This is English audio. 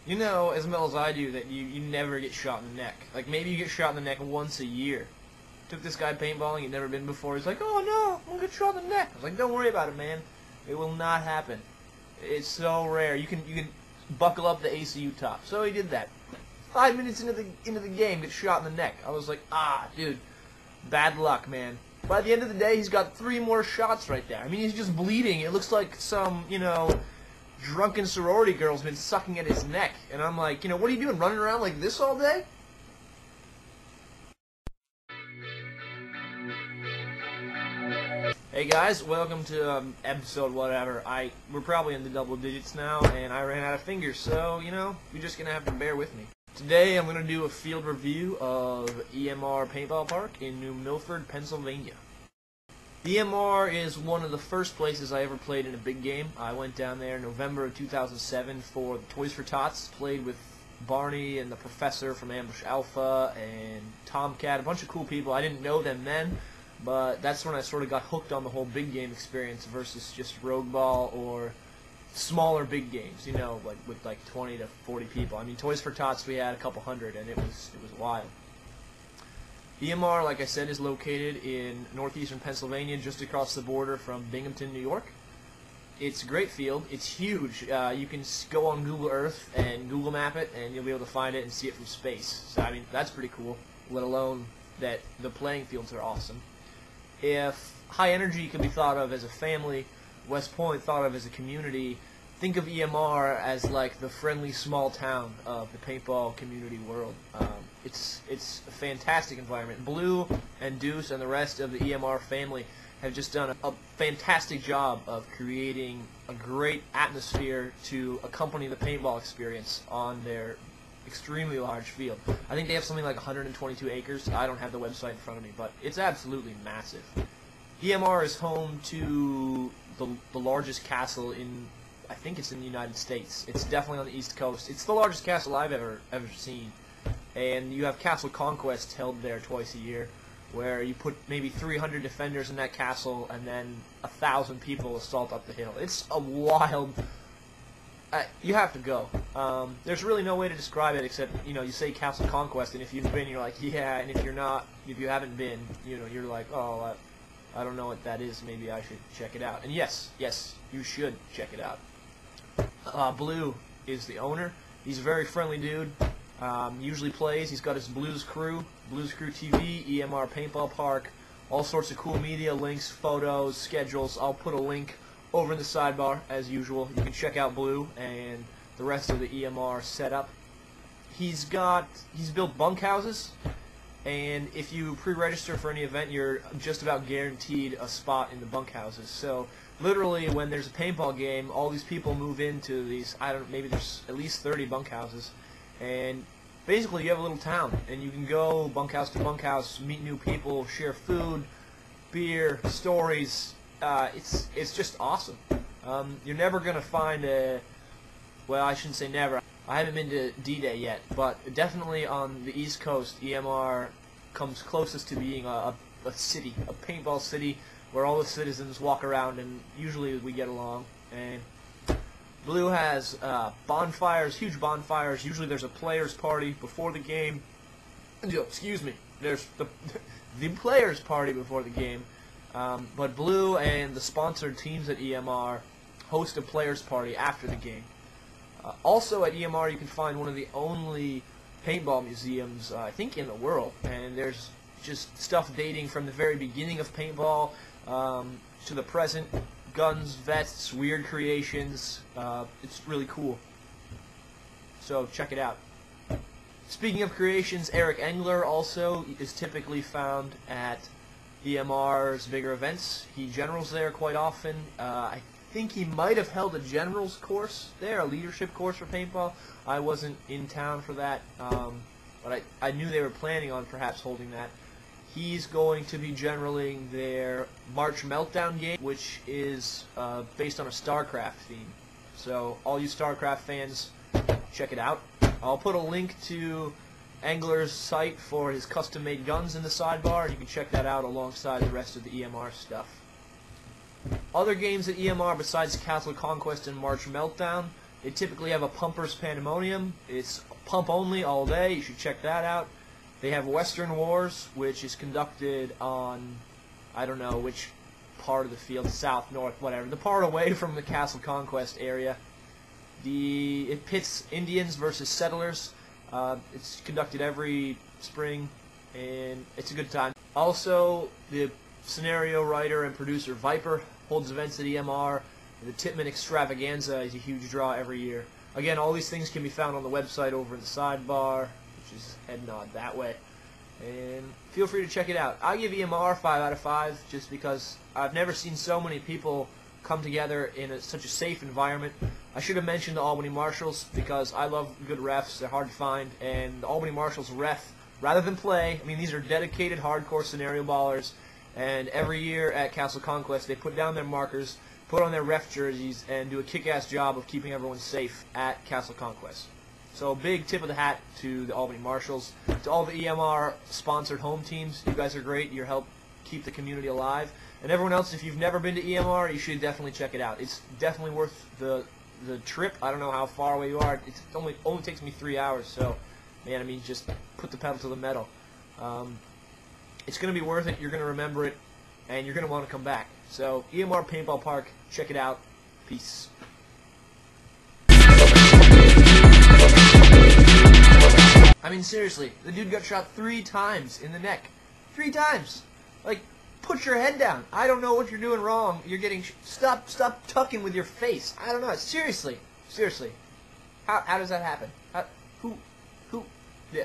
You know as well as I do that you never get shot in the neck. Like, maybe you get shot in the neck once a year. Took this guy paintballing, he'd never been before. He's like, oh no, I'm gonna get shot in the neck. I was like, don't worry about it, man. It will not happen. It's so rare. You can buckle up the ACU top. So he did that. 5 minutes into the game, gets shot in the neck. I was like, ah, dude, bad luck, man. By the end of the day, he's got 3 more shots right there. I mean, he's just bleeding. It looks like some, drunken sorority girl's been sucking at his neck. And I'm like, what are you doing, running around like this all day? Hey guys, welcome to episode whatever. We're probably in the double digits now, and I ran out of fingers, so, you're just going to have to bear with me. Today I'm going to do a field review of EMR Paintball Park in New Milford, Pennsylvania. EMR is one of the first places I ever played in a big game. I went down there in November of 2007 for the Toys for Tots, played with Barney and the Professor from Ambush Alpha and Tomcat, a bunch of cool people. I didn't know them then, but that's when I sort of got hooked on the whole big game experience versus just Rogue Ball or smaller big games, like with like 20 to 40 people. I mean, Toys for Tots we had a couple hundred, and it was wild. EMR, like I said, is located in northeastern Pennsylvania, just across the border from Binghamton, New York. It's a great field. It's huge. You can go on Google Earth and Google Map it, and you'll be able to find it and see it from space. So, I mean, that's pretty cool, let alone that the playing fields are awesome. If high energy can be thought of as a family, West Point thought of as a community, think of EMR as like the friendly small town of the paintball community world. It's a fantastic environment. Blue and Deuce and the rest of the EMR family have just done a fantastic job of creating a great atmosphere to accompany the paintball experience on their extremely large field. I think they have something like 122 acres. I don't have the website in front of me, but it's absolutely massive. EMR is home to the largest castle in, I think it's in the United States. It's definitely on the East Coast. It's the largest castle I've ever seen. And you have Castle Conquest held there twice a year, where you put maybe 300 defenders in that castle, and then 1,000 people assault up the hill. It's a wild. You have to go. There's really no way to describe it except you say Castle Conquest, and if you've been, you're like, yeah, and if you haven't been, you're like, oh, I don't know what that is. Maybe I should check it out. And yes, you should check it out. Blue is the owner. He's a very friendly dude. Usually plays. He's got his Blues Crew TV, EMR Paintball Park, all sorts of cool media, links, photos, schedules. I'll put a link over in the sidebar as usual. You can check out Blue and the rest of the EMR setup. He's built bunkhouses, and if you pre-register for any event, you're just about guaranteed a spot in the bunkhouses. So literally, when there's a paintball game, all these people move into these. Maybe there's at least 30 bunkhouses, and basically you have a little town, and you can go bunkhouse to bunkhouse, meet new people, share food, beer, stories. It's just awesome. You're never gonna find well, I shouldn't say never. I haven't been to D-Day yet, but definitely on the East Coast, EMR comes closest to being a city, a paintball city, where all the citizens walk around, and usually we get along. And Blue has bonfires, huge bonfires. Usually there's a players' party before the game. Excuse me. There's the players' party before the game. But Blue and the sponsored teams at EMR host a players' party after the game. Also at EMR you can find one of the only paintball museums, I think, in the world. And there's just stuff dating from the very beginning of paintball to the present. Guns, vests, weird creations. It's really cool. So check it out. Speaking of creations, Eric Engler also is typically found at EMR's bigger events. He generals there quite often. I think he might have held a general's course there, a leadership course for paintball. I wasn't in town for that, but I knew they were planning on perhaps holding that. He's going to be generaling their March Meltdown game, which is based on a StarCraft theme. So all you StarCraft fans, check it out. I'll put a link to Engler's site for his custom-made guns in the sidebar, and you can check that out alongside the rest of the EMR stuff. Other games at EMR besides Castle Conquest and March Meltdown They typically have a pumper's pandemonium. It's pump only all day. You should check that out. They have Western Wars, which is conducted on, I don't know which part of the field, south, north, whatever, the part away from the Castle Conquest area. It pits Indians versus settlers. It's conducted every spring, and it's a good time. Also, the scenario writer and producer Viper holds events at EMR. The Titman Extravaganza is a huge draw every year. Again, all these things can be found on the website over in the sidebar, which is head nod that way. And feel free to check it out. I give EMR 5 out of 5 just because I've never seen so many people come together in such a safe environment. I should have mentioned the Albany Marshals because I love good refs. They're hard to find, and the Albany Marshals ref rather than play. I mean, these are dedicated hardcore scenario ballers, and every year at Castle Conquest they put down their markers, put on their ref jerseys, and do a kick-ass job of keeping everyone safe at Castle Conquest. So big tip of the hat to the Albany Marshals, to all the EMR sponsored home teams. You guys are great. You help keep the community alive. And everyone else, if you've never been to EMR, you should definitely check it out. It's definitely worth the trip. I don't know how far away you are. It only takes me 3 hours, so man, I mean, just put the pedal to the metal. It's going to be worth it. You're going to remember it, and you're going to want to come back. So EMR Paintball Park, check it out. Peace. I mean, seriously, the dude got shot 3 times in the neck. 3 times. Like, put your head down. I don't know what you're doing wrong. You're getting stop tucking with your face. I don't know. Seriously. How does that happen? Who? Yeah.